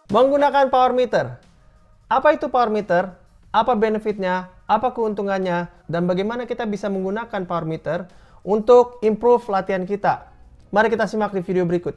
Menggunakan power meter. Apa itu power meter? Apa benefitnya? Apa keuntungannya? Dan bagaimana kita bisa menggunakan power meter untuk improve latihan kita? Mari kita simak di video berikut.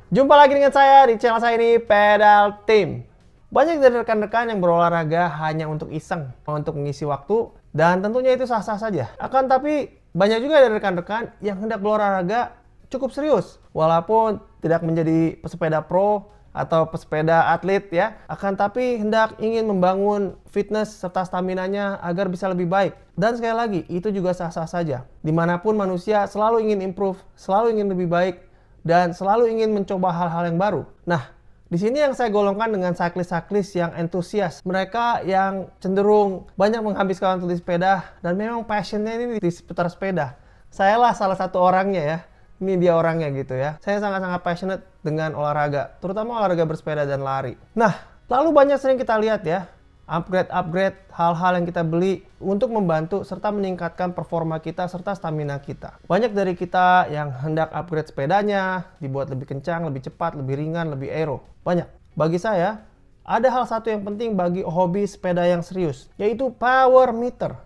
Jumpa lagi dengan saya di channel saya ini, Pedal Team. Banyak dari rekan-rekan yang berolahraga hanya untuk iseng, untuk mengisi waktu, dan tentunya itu sah-sah saja. Akan tapi banyak juga dari rekan-rekan yang hendak berolahraga cukup serius, walaupun tidak menjadi pesepeda pro atau pesepeda atlet ya, akan tapi hendak ingin membangun fitness serta staminanya agar bisa lebih baik. Dan sekali lagi, itu juga sah-sah saja. Dimanapun manusia selalu ingin improve, selalu ingin lebih baik, dan selalu ingin mencoba hal-hal yang baru. Nah, di sini yang saya golongkan dengan cyclist-cyclist yang entusias. Mereka yang cenderung banyak menghabiskan waktu di sepeda dan memang passionnya ini di seputar sepeda. Sayalah salah satu orangnya ya. Ini dia orangnya gitu ya. Saya sangat-sangat passionate dengan olahraga, terutama olahraga bersepeda dan lari. Nah, lalu banyak sering kita lihat ya, upgrade hal-hal yang kita beli untuk membantu serta meningkatkan performa kita serta stamina kita. Banyak dari kita yang hendak upgrade sepedanya, dibuat lebih kencang, lebih cepat, lebih ringan, lebih aero. Banyak. Bagi saya, ada hal satu yang penting bagi hobi sepeda yang serius, yaitu power meter.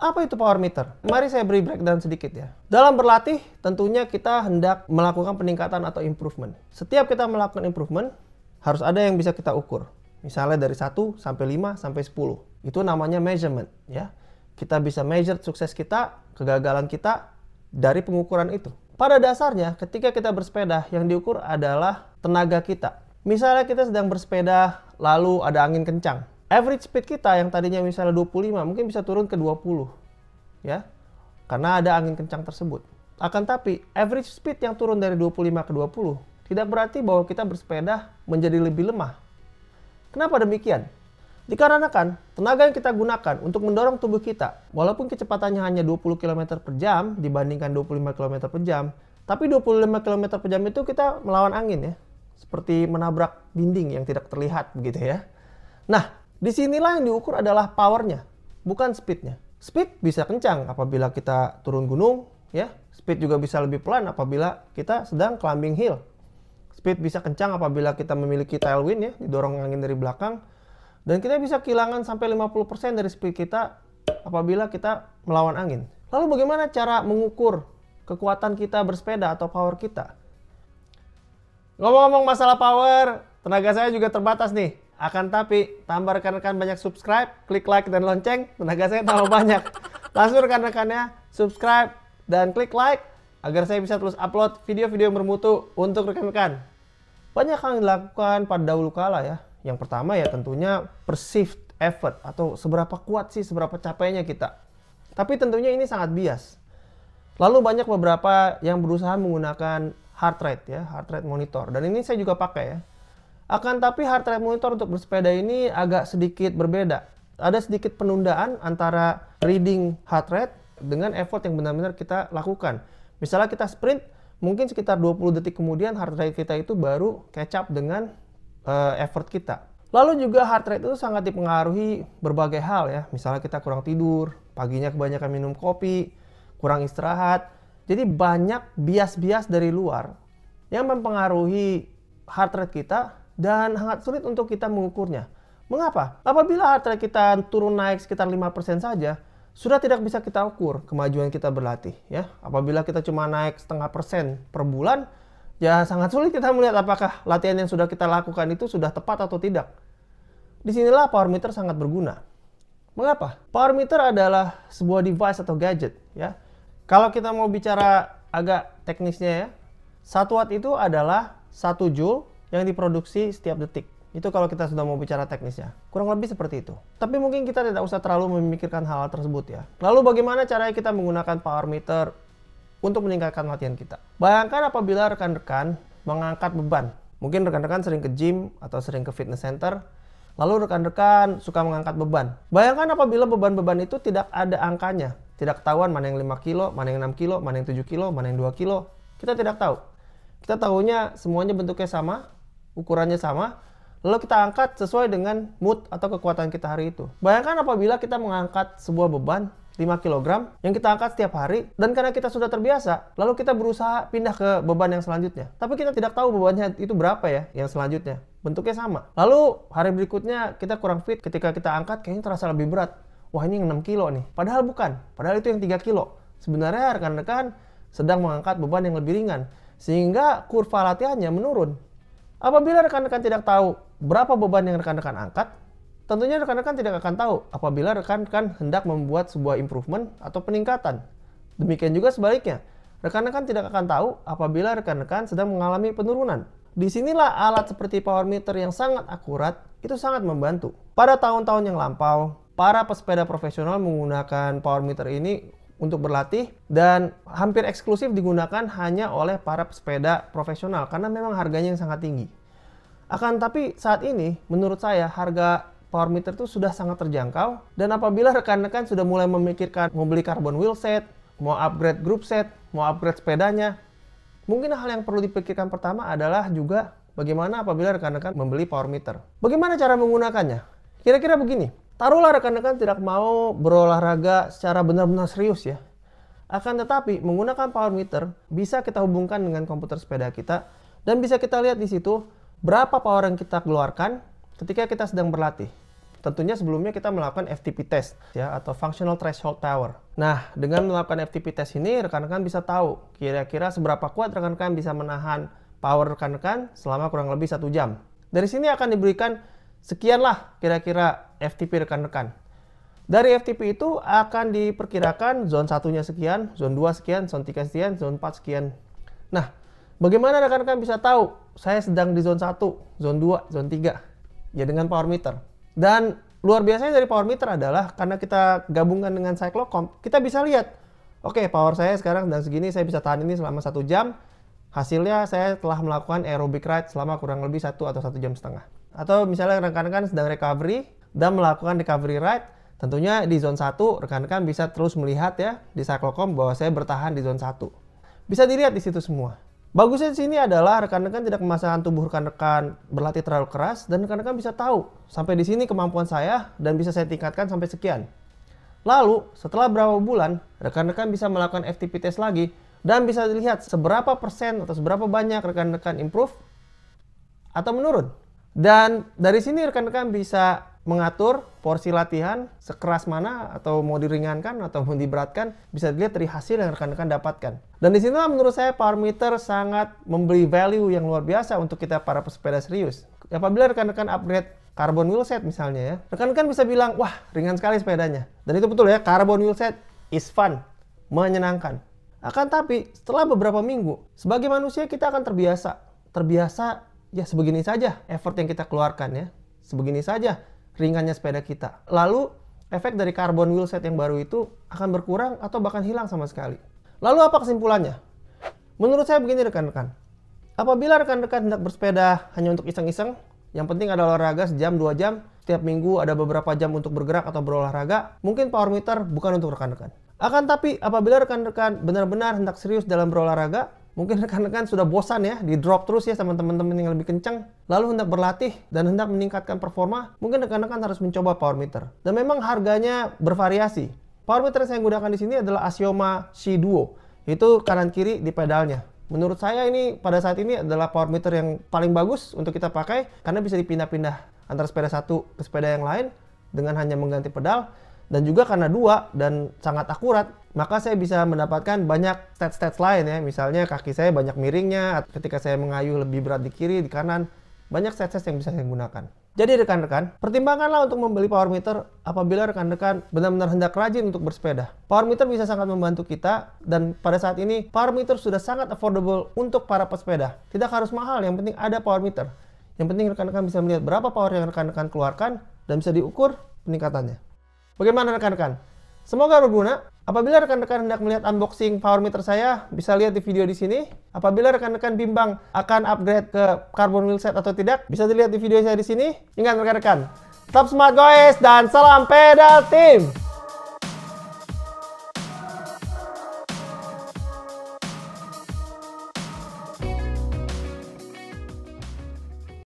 Apa itu power meter? Mari saya beri breakdown sedikit ya. Dalam berlatih, tentunya kita hendak melakukan peningkatan atau improvement. Setiap kita melakukan improvement, harus ada yang bisa kita ukur. Misalnya dari 1 sampai 5 sampai 10. Itu namanya measurement ya. Kita bisa measure sukses kita, kegagalan kita dari pengukuran itu. Pada dasarnya, ketika kita bersepeda, yang diukur adalah tenaga kita. Misalnya kita sedang bersepeda, lalu ada angin kencang. Average speed kita yang tadinya misalnya 25 mungkin bisa turun ke 20 ya, karena ada angin kencang tersebut. Akan tapi average speed yang turun dari 25 ke 20 tidak berarti bahwa kita bersepeda menjadi lebih lemah. Kenapa demikian? Dikarenakan tenaga yang kita gunakan untuk mendorong tubuh kita, walaupun kecepatannya hanya 20 km per jam dibandingkan 25 km per jam, tapi 25 km per jam itu kita melawan angin ya, seperti menabrak dinding yang tidak terlihat begitu ya. Nah, disinilah yang diukur adalah powernya, bukan speednya. Speed bisa kencang apabila kita turun gunung, ya. Speed juga bisa lebih pelan apabila kita sedang climbing hill. Speed bisa kencang apabila kita memiliki tailwind, ya, didorong angin dari belakang. Dan kita bisa kehilangan sampai 50% dari speed kita apabila kita melawan angin. Lalu bagaimana cara mengukur kekuatan kita bersepeda atau power kita? Ngomong-ngomong masalah power, tenaga saya juga terbatas nih. Akan tapi, tambah rekan-rekan banyak subscribe, klik like dan lonceng, tenaga saya tambah banyak. Langsung rekan-rekannya subscribe dan klik like agar saya bisa terus upload video-video yang bermutu untuk rekan-rekan. Banyak yang dilakukan pada dahulu kala ya. Yang pertama ya tentunya perceived effort atau seberapa kuat sih, seberapa capeknya kita. Tapi tentunya ini sangat bias. Lalu banyak beberapa yang berusaha menggunakan heart rate ya, heart rate monitor. Dan ini saya juga pakai ya. Akan tapi heart rate monitor untuk bersepeda ini agak sedikit berbeda. Ada sedikit penundaan antara reading heart rate dengan effort yang benar-benar kita lakukan. Misalnya kita sprint, mungkin sekitar 20 detik kemudian heart rate kita itu baru catch up dengan effort kita. Lalu juga heart rate itu sangat dipengaruhi berbagai hal ya. Misalnya kita kurang tidur, paginya kebanyakan minum kopi, kurang istirahat. Jadi banyak bias-bias dari luar yang mempengaruhi heart rate kita dan sangat sulit untuk kita mengukurnya. Mengapa? Apabila heart rate kita turun naik sekitar 5% saja, sudah tidak bisa kita ukur kemajuan kita berlatih ya. Apabila kita cuma naik 0,5% per bulan, ya sangat sulit kita melihat apakah latihan yang sudah kita lakukan itu sudah tepat atau tidak. Disinilah power meter sangat berguna. Mengapa? Power meter adalah sebuah device atau gadget ya. Kalau kita mau bicara agak teknisnya ya, 1 watt itu adalah 1 joule yang diproduksi setiap detik. Itu kalau kita sudah mau bicara teknisnya. Kurang lebih seperti itu. Tapi mungkin kita tidak usah terlalu memikirkan hal tersebut ya. Lalu bagaimana caranya kita menggunakan power meter untuk meningkatkan latihan kita? Bayangkan apabila rekan-rekan mengangkat beban. Mungkin rekan-rekan sering ke gym atau sering ke fitness center. Lalu rekan-rekan suka mengangkat beban. Bayangkan apabila beban-beban itu tidak ada angkanya. Tidak ketahuan mana yang 5 kilo, mana yang 6 kilo, mana yang 7 kilo, mana yang 2 kilo. Kita tidak tahu. Kita tahunya semuanya bentuknya sama, ukurannya sama, lalu kita angkat sesuai dengan mood atau kekuatan kita hari itu. Bayangkan apabila kita mengangkat sebuah beban 5 kg yang kita angkat setiap hari, dan karena kita sudah terbiasa, lalu kita berusaha pindah ke beban yang selanjutnya. Tapi kita tidak tahu bebannya itu berapa ya yang selanjutnya. bentuknya sama. Lalu hari berikutnya kita kurang fit, ketika kita angkat kayaknya terasa lebih berat. Wah, ini yang 6 kilo nih. Padahal bukan, padahal itu yang 3 kilo. Sebenarnya rekan-rekan sedang mengangkat beban yang lebih ringan, sehingga kurva latihannya menurun. Apabila rekan-rekan tidak tahu berapa beban yang rekan-rekan angkat, tentunya rekan-rekan tidak akan tahu apabila rekan-rekan hendak membuat sebuah improvement atau peningkatan. Demikian juga sebaliknya, rekan-rekan tidak akan tahu apabila rekan-rekan sedang mengalami penurunan. Disinilah alat seperti power meter yang sangat akurat itu sangat membantu. Pada tahun-tahun yang lampau, para pesepeda profesional menggunakan power meter ini untuk berlatih dan hampir eksklusif digunakan hanya oleh para pesepeda profesional karena memang harganya yang sangat tinggi. Akan tapi saat ini menurut saya harga power meter itu sudah sangat terjangkau, dan apabila rekan-rekan sudah mulai memikirkan mau beli carbon wheel set, mau upgrade group set, mau upgrade sepedanya, mungkin hal yang perlu dipikirkan pertama adalah juga bagaimana apabila rekan-rekan membeli power meter. Bagaimana cara menggunakannya? Kira-kira begini, taruhlah rekan-rekan tidak mau berolahraga secara benar-benar serius ya. Akan tetapi menggunakan power meter bisa kita hubungkan dengan komputer sepeda kita dan bisa kita lihat di situ berapa power yang kita keluarkan ketika kita sedang berlatih. Tentunya sebelumnya kita melakukan FTP test ya, atau functional threshold power. Nah, dengan melakukan FTP test ini rekan-rekan bisa tahu kira-kira seberapa kuat rekan-rekan bisa menahan power rekan-rekan selama kurang lebih 1 jam. Dari sini akan diberikan sekianlah kira-kira FTP rekan-rekan. Dari FTP itu akan diperkirakan zone 1-nya sekian, zone 2 sekian, zone 3 sekian, zone 4 sekian. Nah, bagaimana rekan-rekan bisa tahu saya sedang di zone 1, zone 2, zone 3? Ya dengan power meter. Dan luar biasanya dari power meter adalah karena kita gabungkan dengan cyclocomp, kita bisa lihat, oke, power saya sekarang sedang segini, saya bisa tahan ini selama 1 jam. Hasilnya saya telah melakukan aerobic ride selama kurang lebih 1 atau 1,5 jam. Atau misalnya rekan-rekan sedang recovery dan melakukan recovery ride, tentunya di zone 1 rekan-rekan bisa terus melihat ya di cyclocomp bahwa saya bertahan di zone 1. Bisa dilihat di situ semua. Bagusnya di sini adalah rekan-rekan tidak memaksakan tubuh rekan-rekan berlatih terlalu keras dan rekan-rekan bisa tahu sampai di sini kemampuan saya dan bisa saya tingkatkan sampai sekian. Lalu setelah beberapa bulan rekan-rekan bisa melakukan FTP test lagi dan bisa dilihat seberapa persen atau seberapa banyak rekan-rekan improve atau menurun. Dan dari sini rekan-rekan bisa mengatur porsi latihan sekeras mana atau mau diringankan atau mau diberatkan, bisa dilihat dari hasil yang rekan-rekan dapatkan. Dan disinilah menurut saya power meter sangat memberi value yang luar biasa untuk kita para pesepeda serius. Apabila rekan-rekan upgrade carbon wheel set misalnya ya, rekan-rekan bisa bilang, wah ringan sekali sepedanya. Dan itu betul ya, carbon wheel set is fun, menyenangkan. Akan tapi setelah beberapa minggu, sebagai manusia kita akan terbiasa ya sebegini saja effort yang kita keluarkan ya, sebegini saja ringannya sepeda kita. Lalu efek dari carbon wheel set yang baru itu akan berkurang atau bahkan hilang sama sekali. Lalu apa kesimpulannya? Menurut saya begini rekan-rekan. Apabila rekan-rekan hendak bersepeda hanya untuk iseng-iseng, yang penting ada olahraga sejam 2 jam, setiap minggu ada beberapa jam untuk bergerak atau berolahraga, mungkin power meter bukan untuk rekan-rekan. Akan tapi apabila rekan-rekan benar-benar hendak serius dalam berolahraga, mungkin rekan-rekan sudah bosan ya, di drop terus ya sama teman-teman yang lebih kencang. Lalu hendak berlatih dan hendak meningkatkan performa, mungkin rekan-rekan harus mencoba power meter. Dan memang harganya bervariasi. Power meter yang saya gunakan di sini adalah Asioma C Duo. Itu kanan kiri di pedalnya. Menurut saya ini pada saat ini adalah power meter yang paling bagus untuk kita pakai karena bisa dipindah-pindah antara sepeda satu ke sepeda yang lain dengan hanya mengganti pedal. Dan juga karena dua dan sangat akurat, maka saya bisa mendapatkan banyak stats-stats lain ya. Misalnya kaki saya banyak miringnya, ketika saya mengayuh lebih berat di kiri, di kanan. Banyak stats-stats yang bisa saya gunakan. Jadi rekan-rekan, pertimbangkanlah untuk membeli power meter apabila rekan-rekan benar-benar hendak rajin untuk bersepeda. Power meter bisa sangat membantu kita dan pada saat ini power meter sudah sangat affordable untuk para pesepeda. Tidak harus mahal, yang penting ada power meter. Yang penting rekan-rekan bisa melihat berapa power yang rekan-rekan keluarkan dan bisa diukur peningkatannya. Bagaimana rekan-rekan? Semoga berguna. Apabila rekan-rekan hendak melihat unboxing power meter saya, bisa lihat di video di sini. Apabila rekan-rekan bimbang akan upgrade ke carbon wheel set atau tidak, bisa dilihat di video saya di sini. Ingat rekan-rekan, tetap smart guys dan salam pedal team.